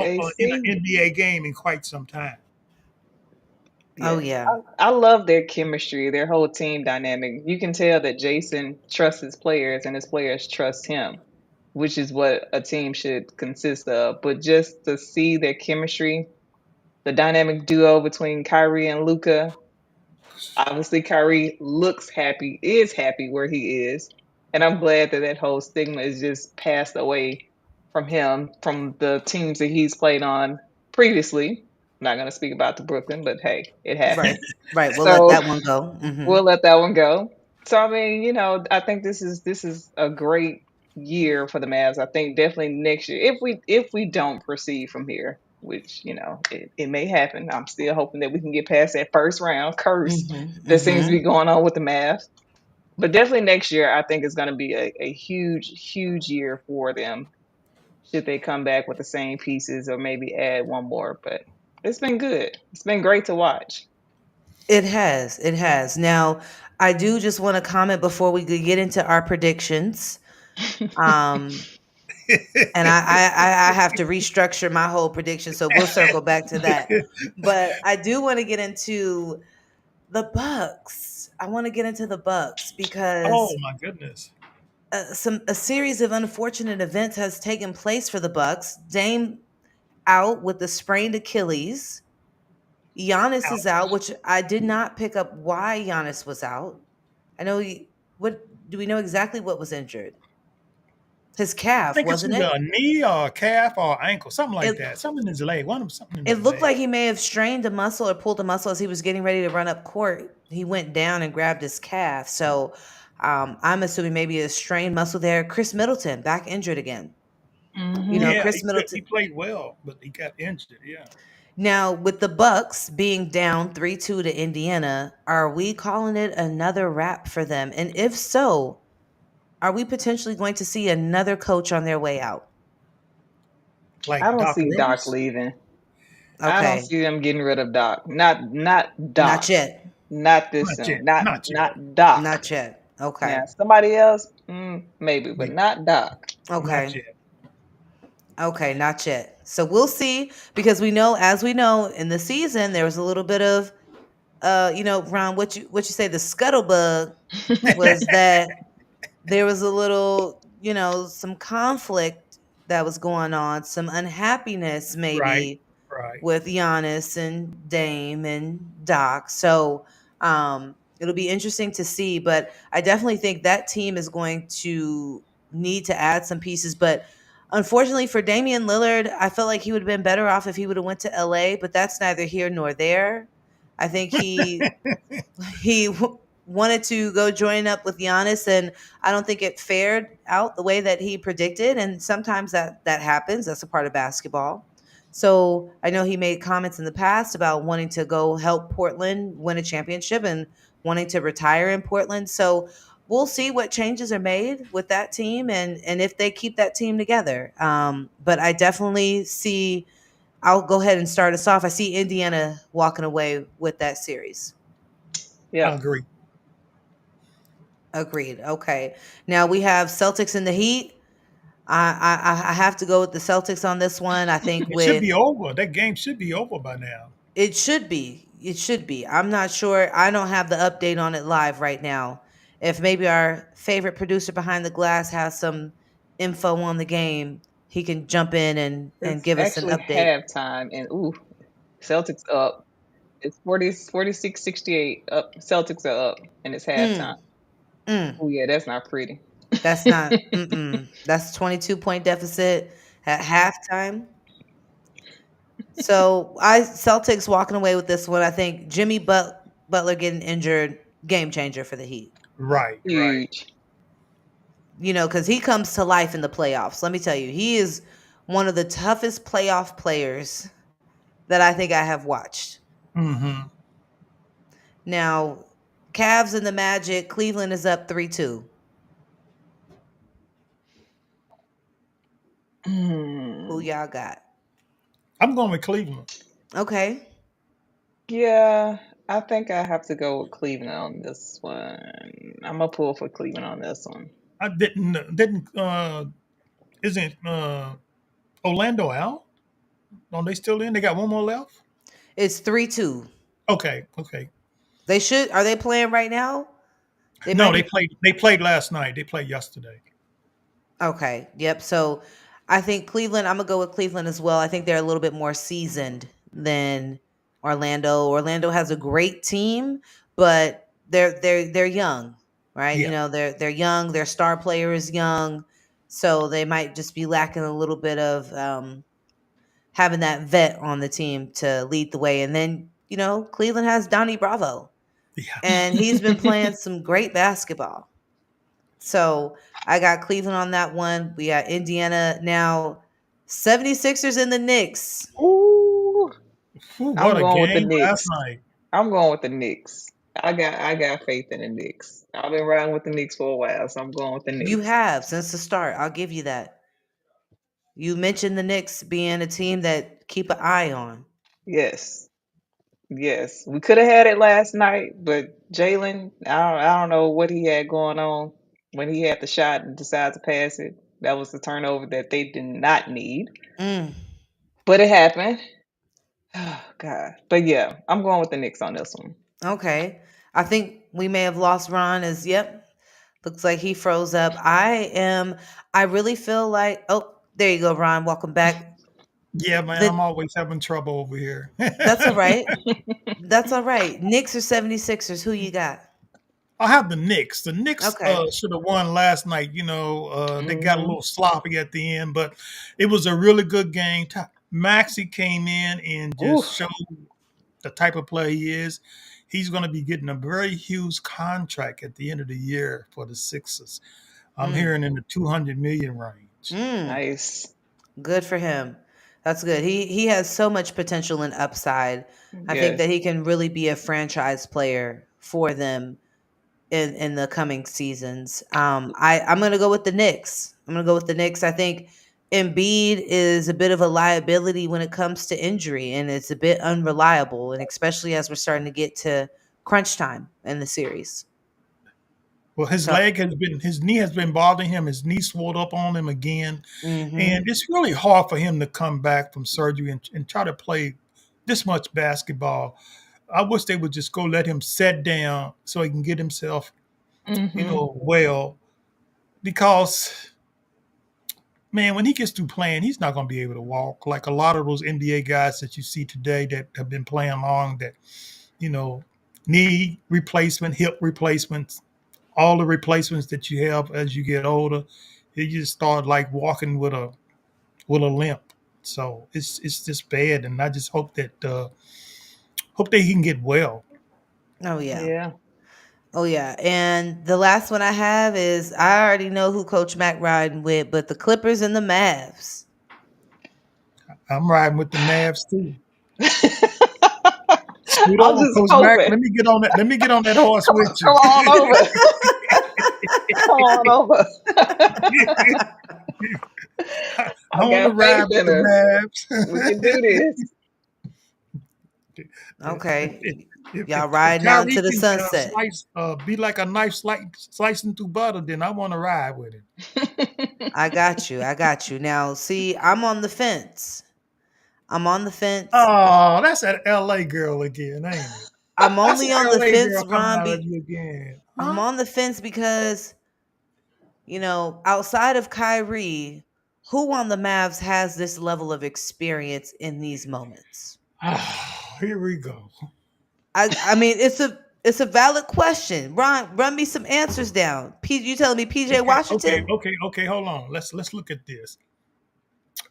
an AAC. NBA game in quite some time. Oh, Yes. yeah. I love their chemistry, their whole team dynamic. You can tell that Jason trusts his players and his players trust him, which is what a team should consist of. But just to see their chemistry, the dynamic duo between Kyrie and Luca, obviously Kyrie looks happy, is happy where he is. And I'm glad that that whole stigma is just passed away from him, from the teams that he's played on previously. I'm not going to speak about the Brooklyn, but hey, it happened. Right. Right. We'll let So that one go. Hmm. we'll let that one go. So I mean, I think this is a great year for the Mavs. I think definitely next year, if we don't proceed from here, which it may happen. I'm still hoping that we can get past that first round curse Hmm. that seems to be Hmm. going on with the Mavs. But definitely next year, I think is going to be a huge, huge year for them. Should they come back with the same pieces or maybe add one more? But it's been good. It's been great to watch. It has. It has. Now, I do just want to comment before we could get into our predictions. Um, and I have to restructure my whole prediction, so we'll circle back to that. But I do want to get into the Bucks. I want to get into the Bucks Oh because my goodness. a series of unfortunate events has taken place for the Bucks. Dame out with the sprained Achilles. Giannis is out, Ouch. which I did not pick up why Giannis was out. I know what do we know exactly what was injured? His I calf, think it's wasn't either it? a knee or a calf or ankle, something like It that. Something in his leg. One of them, something in it his looked leg. like he may have strained a muscle or pulled a muscle as he was getting ready to run up court. He went down and grabbed his calf. So I'm assuming maybe a strained muscle there. Chris Middleton back injured again. Hmm. Yeah, Chris he Middleton. played well, but he got injured. Yeah. Now with the Bucks being down 3-2 to Indiana, are we calling it another wrap for them? And if so, are we potentially going to see another coach on their way out? I like don't Doc see Doc Rivers. leaving. I don't Okay. see them getting rid of Doc. Not Not Doc. yet. Not this Not soon. yet. Not Not yet. not Doc. Not yet. Now Okay. somebody else, maybe, but Maybe. not Doc. Not Okay. yet. Okay, not yet. So we'll see because we know, as we know, in the season there was a little bit of Ron, what you say, the scuttlebug was that there was a little, some conflict that was going on, some unhappiness Right. maybe Right. with Giannis and Dame and Doc. So it'll be interesting to see. But I definitely think that team is going to need to add some pieces. But unfortunately for Damian Lillard, I felt like he would have been better off if he would have went to LA. But that's neither here nor there. I think he wanted to go join up with Giannis, and I don't think it fared out the way that he predicted. And sometimes that happens. That's a part of basketball. So I know he made comments in the past about wanting to go help Portland win a championship and wanting to retire in Portland. So we'll see what changes are made with that team and if they keep that team together. But I definitely see. I'll go ahead and start us off. I see Indiana walking away with that series. I Yep. agree. Agreed. Okay. Now we have Celtics and the Heat. I have to go with the Celtics on this one. I think It should with be over. That game should be over by now. it should be. It should be. I'm not sure. I don't have the update on it live right now. If maybe our favorite producer behind the glass has some info on the game, he can jump in and It's give us an actually update. halftime, and Celtics up. It's 46-68 up. Celtics are up, and it's halftime. Mm, mm. Oh yeah, that's not pretty. That's not. Mm-mm. That's 22-point deficit at halftime. So I Celtics walking away with this one. I think Butler getting injured, game changer for the Heat. Right. Right. Huge. Because he comes to life in the playoffs. Let me tell you, he is one of the toughest playoff players that I think I have watched. Mm-hmm. Now, Cavs and the Magic, Cleveland is up 3-2. Who Hmm. y'all got? I'm going with Cleveland. Okay. Yeah, I think I have to go with Cleveland on this one. I'm gonna pull for Cleveland on this one. I didn't isn't Orlando out? Are they still in? They got one more left? It's 3-2. Okay, okay. Are they playing right now? They No, might they be. played last night. They played yesterday. Okay. Yep. So I think Cleveland, I'm gonna go with Cleveland as well. I think they're a little bit more seasoned than Orlando. Orlando has a great team, but they're young, right? Yeah. They're young, their star player is young. So they might just be lacking a little bit of having that vet on the team to lead the way. And then, Cleveland has Donnie Bravo. Yeah. And he's been playing some great basketball. So I got Cleveland on that one. We got Indiana now. 76ers and the Knicks. Ooh, Ooh, I'm what a going with the game last Knicks. night. I'm going with the Knicks. I got faith in the Knicks. I've been riding with the Knicks for a while, so I'm going with the You Knicks. have since the start. I'll give you that. You mentioned the Knicks being a team that keep an eye on. Yes. Yes. We could have had it last night, but Jalen, I don't know what he had going on when he had the shot and decided to pass it. That was the turnover that they did not need. Mm, But it happened. Oh God. But yeah, I'm going with the Knicks on this one. okay. I think we may have lost Ron as yep. Looks like he froze up. I really feel like there you go, Ron. Welcome back. Yeah, man, I'm The always having trouble over here. That's all right. That's all right. Knicks or 76ers, who you got? I have the Knicks. The Knicks Okay. should have won last night. They got a Hmm. little sloppy at the end, but it was a really good game. Maxi came in and just Oof. showed the type of player he is. He's going to be getting a very huge contract at the end of the year for the Sixers. I'm Mm. hearing in the 200 million range. Mm. Nice. Good for him. That's good. He has so much potential and upside. I think that Yes. he can really be a franchise player for them in the coming seasons. I'm gonna go with the Knicks. I'm gonna go with the Knicks. I think Embiid is a bit of a liability when it comes to injury, and it's a bit unreliable, and especially as we're starting to get to crunch time in the series. Well, So, his knee has been bothering him. His knee swelled up on him again, and hmm it's really hard for him to come back from surgery and try to play this much basketball. I wish they would just go let him sit down so he can get himself, Hmm. well, because man, when he gets through playing, he's not going to be able to walk like a lot of those NBA guys that you see today that have been playing long that you know knee replacement, hip replacements, all the replacements that you have as you get older. You just start like walking with a limp. So it's just bad, and I just hope that he can get well. oh yeah. Yeah. Oh yeah. And the last one I have is I already know who Coach Mac riding with, but the Clippers and the Mavs. I'm riding with the Mavs too. Scoot I was on, just Coach Mac. hoping. Let me get on that. Let me get on that horse Come, with come you. on over. Come on over. I I want to got faith ride with in the us. Mavs. We can do this. Okay. If Y'all riding out Kyrie into the can sunset. be like a knife slicing through butter, then I want to ride with him. I got you. I got you. Now, see, I'm on the fence. I'm on the fence. Oh, that's that L.A. girl again, ain't it? I'm That's only that on the L.A. fence, girl coming Ron. out of you again, I'm huh? on the fence because, outside of Kyrie, who on the Mavs has this level of experience in these moments? Oh, here we go. I mean, it's a valid question. Ron, run me some answers down. You telling me PJ Okay, okay, Washington? okay, okay. Hold on. Let's look at this.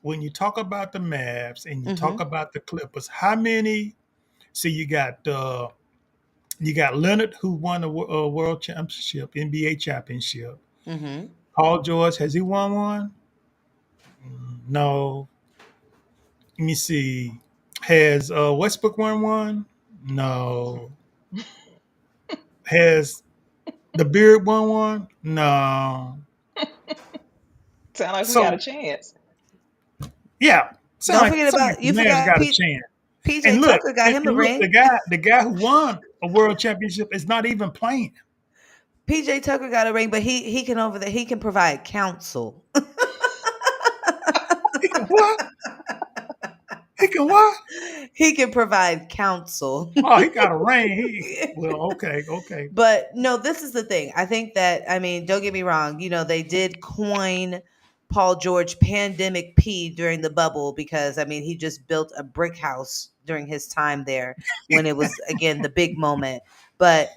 When you talk about the Mavs and you talk Mm-hmm. about the Clippers, how many? See, you got Leonard who won a world championship, NBA championship. Mm-hmm. Paul George, has he won one? No. Let me see. Has Westbrook won one? No. Has the Beard won one? No. Sound like we got a So chance. yeah, Don't forget sound like about the you Mavs forgot got a chance. PJ And look, Tucker got him a and look, ring. the guy who won a world championship is not even playing. PJ Tucker got a ring, but he can over there. He can provide counsel. He can what? He can what? He can provide counsel. Oh, he got a ring. Well, okay, okay. But no, this is the thing. I think that, I mean, don't get me wrong. They did coin Paul George Pandemic P during the bubble because, I mean, he just built a brick house during his time there when it was, again, the big moment. But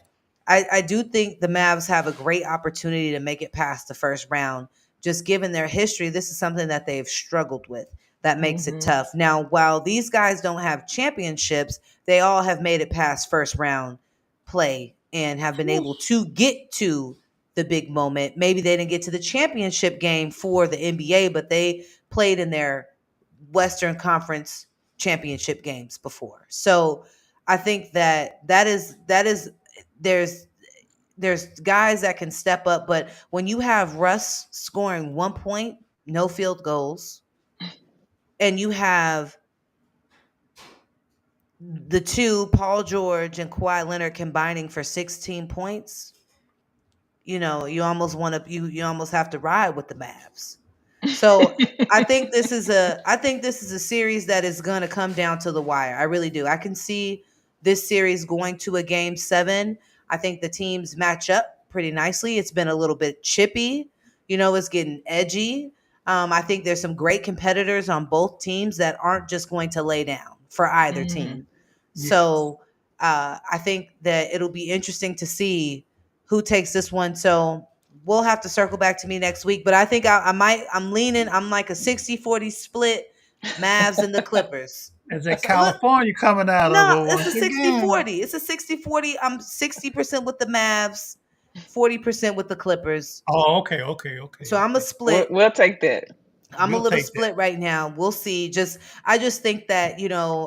I do think the Mavs have a great opportunity to make it past the first round. Just given their history, this is something that they've struggled with. That makes it Hmm. tough. Now, while these guys don't have championships, they all have made it past first round play and have been able to get to the big moment. Maybe they didn't get to the championship game for the NBA, but they played in their Western Conference championship games before. So I think that is there's guys that can step up, but when you have Russ scoring 1 point, no field goals, and you have the two, Paul George and Kawhi Leonard, combining for 16 points, you almost want to you almost have to ride with the Mavs. So I think this is a series that is going to come down to the wire. I really do. I can see this series going to a game 7. I think the teams match up pretty nicely. It's been a little bit chippy. It's getting edgy. I think there's some great competitors on both teams that aren't just going to lay down for either Hmm. team. Yes. So I think that it'll be interesting to see who takes this one. So we'll have to circle back to me next week. But I think I'm leaning, I'm like a 60-40 split, Mavs and the Clippers. Is that So look, California coming out of no, it it's a once sixty again? forty. It's a 60-40. I'm 60% with the Mavs, 40% with the Clippers. Oh, okay, okay, okay, So I'm a okay. split. We'll take that. I'm a We'll little take that. split right now. We'll see. I just think that,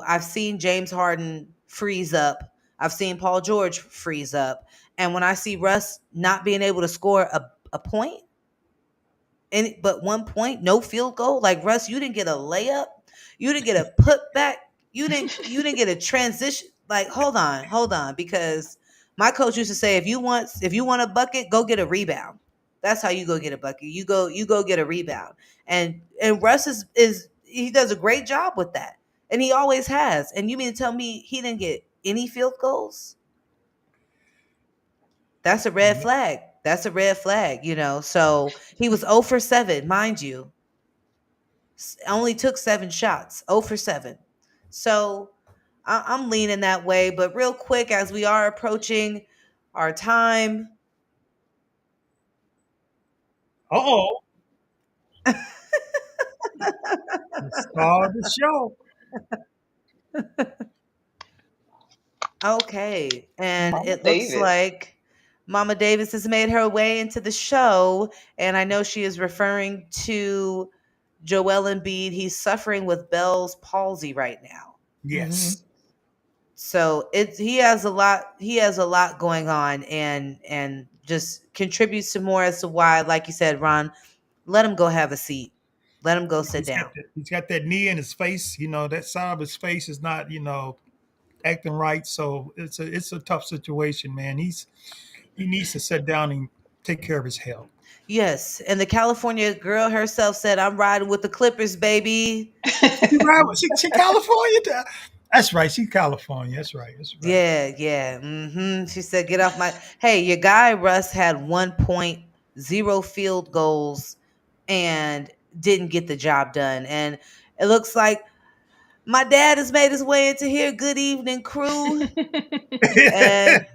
I've seen James Harden freeze up. I've seen Paul George freeze up. And when I see Russ not being able to score a point, any but 1 point, no field goal. Like Russ, you didn't get a layup, you didn't get a putback, you didn't get a transition. Like hold on, because my coach used to say if you want a bucket, go get a rebound. That's how you go get a bucket. You go get a rebound. And Russ is he does a great job with that. And he always has. And you mean to tell me he didn't get any field goals? That's a red flag. That's a red flag, you know. So he was 0 for 7, mind you. Only took 7 shots, 0 for 7. So I'm leaning that way. But real quick, as we are approaching our time, Oh, the star of the show. okay. And Mama it looks Davis. like Mama Davis has made her way into the show. And I know she is referring to Joel Embiid. He's suffering with Bell's palsy right now. Hmm. Yes. So it's he has a lot going on, and just contributes to more as to why, like you said, Ron, let him go have a seat. Let him go sit down. He's got that knee in his face. That side of his face is not, acting right. So it's a tough situation, man. He needs to sit down and take care of his health. Yes, and the California girl herself said, "I'm riding with the Clippers, baby." She right. She California. That's right. She's California. That's right. That's right. Yeah, yeah. She said, "Get off my." Hey, your guy Russ had 1.0 field goals and didn't get the job done. And it looks like my dad has made his way into here. Good evening, crew. And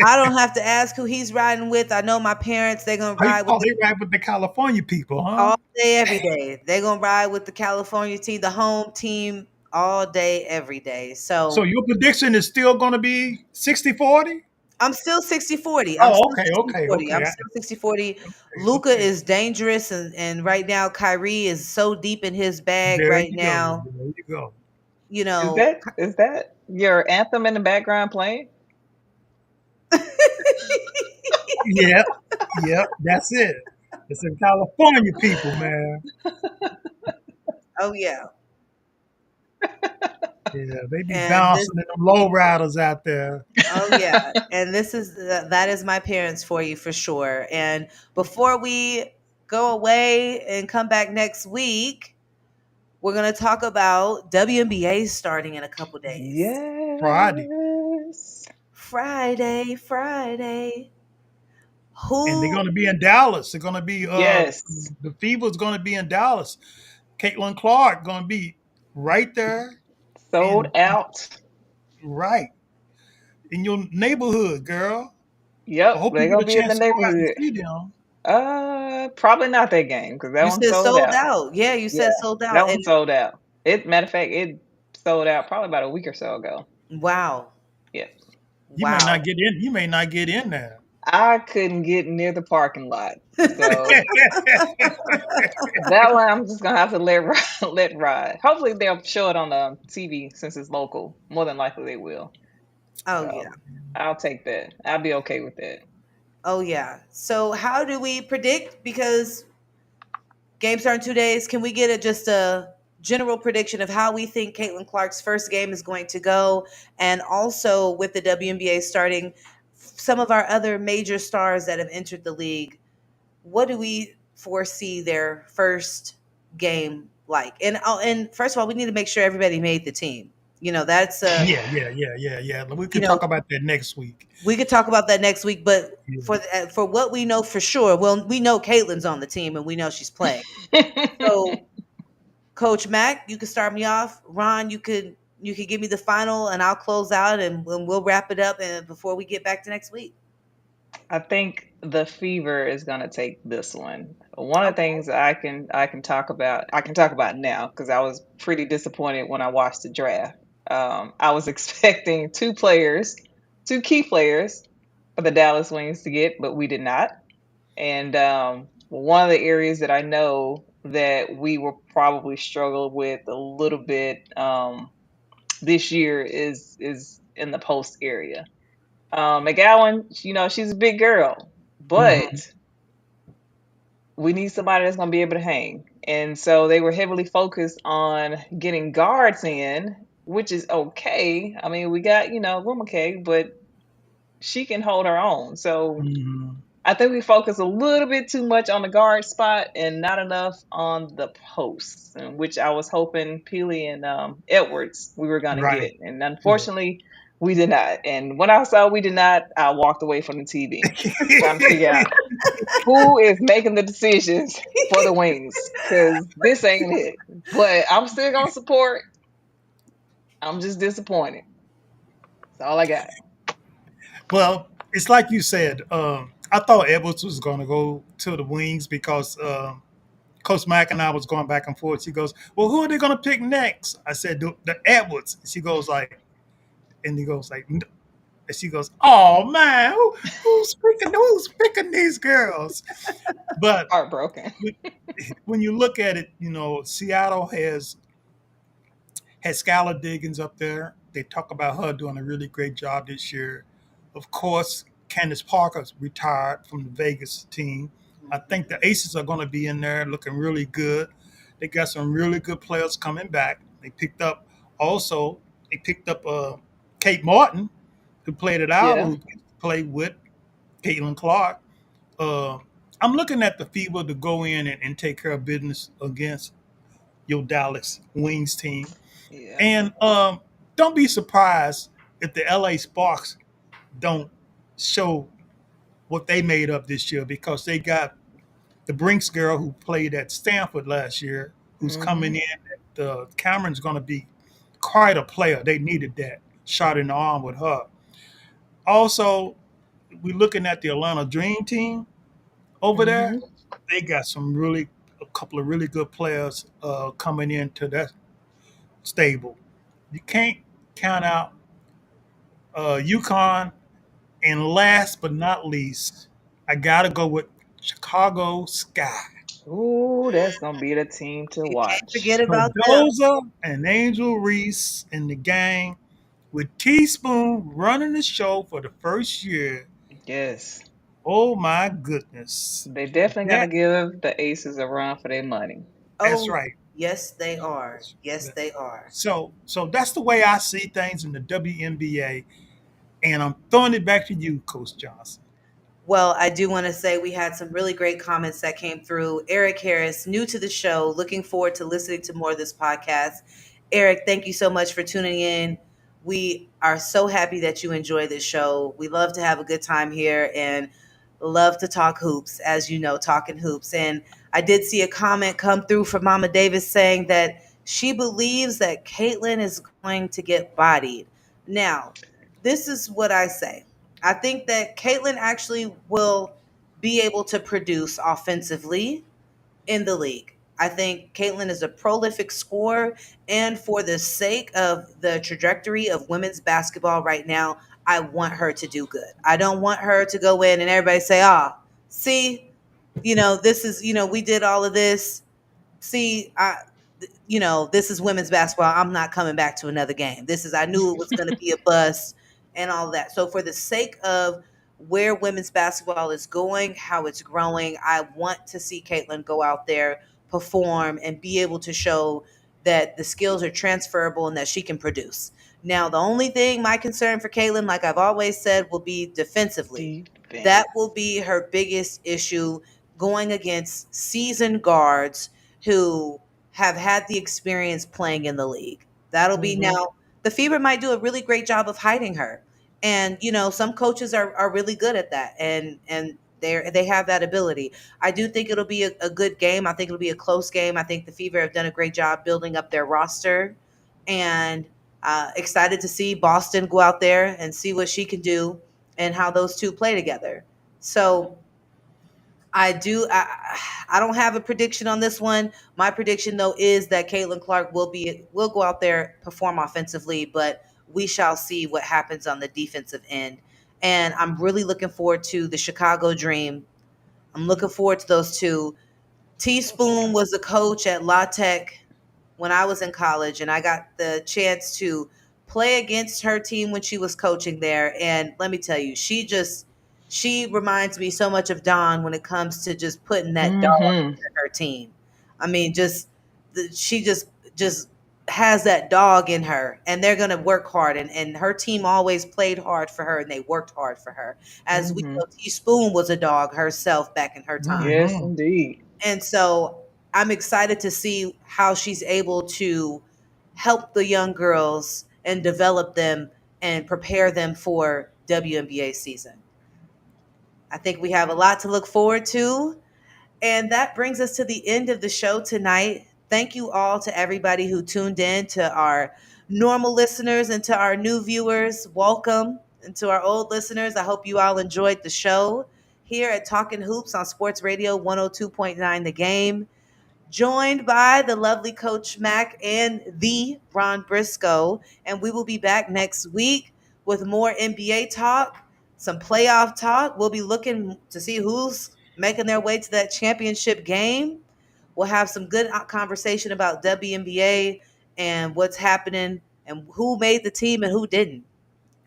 I don't have to ask who he's riding with. I know my parents, they're gonna ride with Oh, the he right with the California people, huh? all day, every day. They're gonna ride with the California team, the home team, all day, every day. So So your prediction is still going to be 60-40? I'm still 60-40. I'm Oh, still okay, 60 okay, 40. okay, I'm still 60-40. okay, Luca okay. is dangerous, and right now Kyrie is so deep in his bag There right you go. now. There you go. You Is know, that your anthem in the background playing? Yeah, yeah, that's it. It's in California people, man. oh yeah. Yeah, they be And this bouncing in them low riders out there. Oh yeah, and that is my parents for you for sure. And before we go away and come back next week, we're gonna talk about WNBA starting in a couple days. Friday. Yes. Friday, Friday. And they're Who? going to be in Dallas. They're going to be Yes. the Fever's going to be in Dallas. Caitlin Clark going to be right there Sold and out. right in your neighborhood, girl. I Yep, hope you they're get gonna a be in the chance to go out and neighborhood. see them. Probably not that game because that You one's said sold sold out. out. Yeah, you said Yeah, sold out. that And one's sold out. Matter of fact, it sold out probably about a week or so ago. wow, Yeah, You may not wow. get in. You may not get in there. I couldn't get near the parking lot, so that one I'm just gonna have to let let ride. Hopefully they'll show it on the TV since it's local. More than likely they will. Oh yeah. So I'll take that. I'll be okay with that. Oh yeah. So how do we predict? Because games are in 2 days. Can we get just a general prediction of how we think Caitlin Clark's first game is going to go? And also with the WNBA starting, some of our other major stars that have entered the league, what do we foresee their first game like? And first of all, we need to make sure everybody made the team. That's Yeah, yeah, yeah, yeah, yeah. We you can know talk about that next week. we could talk about that next week, but Yeah. for what we know for sure, well, we know Caitlin's on the team and we know she's playing. So Coach Mac, you could start me off. Ron, you could give me the final, and I'll close out, and we'll wrap it up. And before we get back to next week, I think the Fever is gonna take this one. One of the okay. things I can talk about now because I was pretty disappointed when I watched the draft. I was expecting two key players for the Dallas Wings to get, but we did not. And one of the areas that I know that we will probably struggle with a little bit this year is in the post area. McGowan, she's a big girl, but Mhm. we need somebody that's going to be able to hang. And so they were heavily focused on getting guards in, which is okay. I mean, we got, Rumake, but she can hold her own. So Mhm. I think we focus a little bit too much on the guard spot and not enough on the posts, which I was hoping Peely and Edwards we were going to Right. get. And Yeah. unfortunately, we did not. And when I saw we did not, I walked away from the TV trying to figure out who is making the decisions for the wings because this ain't it. But I'm still going to support. I'm just disappointed. That's all I got. Well, it's like you said. I thought Edwards was going to go to the Wings because Coach Mack and I was going back and forth. She goes, "Well, who are they going to pick next?" I said, "The Edwards." She goes like, and he goes like, and she goes, "Oh man, who's picking these girls?" But Heartbroken. when you look at it, Seattle had Skylar Diggins up there. They talk about her doing a really great job this year. Of course, Candace Parker's retired from the Vegas team. I think the Aces are going to be in there looking really good. They got some really good players coming back. Also, they picked up Kate Martin, who played at Iowa, Yeah. who played with Caitlin Clark. Uh, I'm looking at the Fever to go in and take care of business against your Dallas Wings team. Yeah. And don't be surprised if the LA Sparks don't show what they made up this year because they got the Brinks girl who played at Stanford last year, who's coming Hmm. in. Cameron's going to be quite a player. They needed that shot in the arm with her. Also, we're looking at the Atlanta Dream Team over there. Hmm. They got a couple of really good players coming into that stable. You can't count out UConn. And last but not least, I got to go with Chicago Sky. Ooh, that's gonna be the team to You can't watch. forget about them. Mendoza and Angel Reese and the gang with Teaspoon running the show for the first year. Yes, Oh my goodness. they definitely gonna That give the Aces a run for their money. that's Oh, right. yes, they are. Yes, Yeah. they are. So that's the way I see things in the WNBA. And I'm throwing it back to you, Coach Johnson. Well, I do want to say we had some really great comments that came through. Eric Harris, new to the show, looking forward to listening to more of this podcast. Eric, thank you so much for tuning in. We are so happy that you enjoy this show. We love to have a good time here and love to talk hoops, as you know, talking hoops. And I did see a comment come through from Mama Davis saying that she believes that Caitlin is going to get bodied. Now, this is what I say. I think that Caitlin actually will be able to produce offensively in the league. I think Caitlin is a prolific scorer, and for the sake of the trajectory of women's basketball right now, I want her to do good. I don't want her to go in and everybody say, "Ah, see, this is, we did all of this. See, this is women's basketball. I'm not coming back to another game. I knew it was going to be a bust and all that." So, for the sake of where women's basketball is going, how it's growing, I want to see Caitlin go out there, perform, and be able to show that the skills are transferable and that she can produce. Now, the only thing, my concern for Caitlin, like I've always said, will be defensively. That will Defense. be her biggest issue going against seasoned guards who have had the experience playing in the league. That'll be Hmm. now. The Fever might do a really great job of hiding her, and some coaches are really good at that, and they have that ability. I do think it'll be a good game. I think it'll be a close game. I think the Fever have done a great job building up their roster, and excited to see Boston go out there and see what she can do and how those two play together. So I do. I don't have a prediction on this one. My prediction, though, is that Caitlin Clark will go out there, perform offensively, but we shall see what happens on the defensive end. And I'm really looking forward to the Chicago Dream. I'm looking forward to those two. Teaspoon was the coach at La Tech when I was in college, and I got the chance to play against her team when she was coaching there. And let me tell you, She reminds me so much of Dawn when it comes to just putting that dog Hmm. into her team. I mean, she just has that dog in her, and they're gonna work hard. And her team always played hard for her, and they worked hard for her. As we Hmm. know, Teaspoon was a dog herself back in her time, Yes, Hmm. indeed. and so I'm excited to see how she's able to help the young girls and develop them and prepare them for WNBA season. I think we have a lot to look forward to. And that brings us to the end of the show tonight. Thank you all to everybody who tuned in, to our normal listeners and to our new viewers. Welcome. And to our old listeners, I hope you all enjoyed the show here at Talking Hoops on Sports Radio 102.9 The Game, joined by the lovely Coach Mac and the Ron Briscoe. And we will be back next week with more NBA talk, some playoff talk. We'll be looking to see who's making their way to that championship game. We'll have some good conversation about WNBA and what's happening and who made the team and who didn't.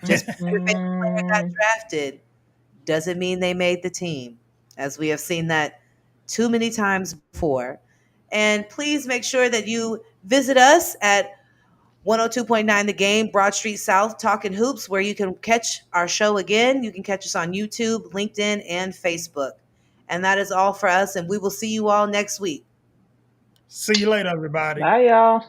Just because your favorite player got Mm, drafted doesn't mean they made the team, as we have seen that too many times before. And please make sure that you visit us at 102.9 The Game, Broad Street South, Talking Hoops, where you can catch our show again. You can catch us on YouTube, LinkedIn, and Facebook. And that is all for us, and we will see you all next week. See you later, everybody. bye, y'all.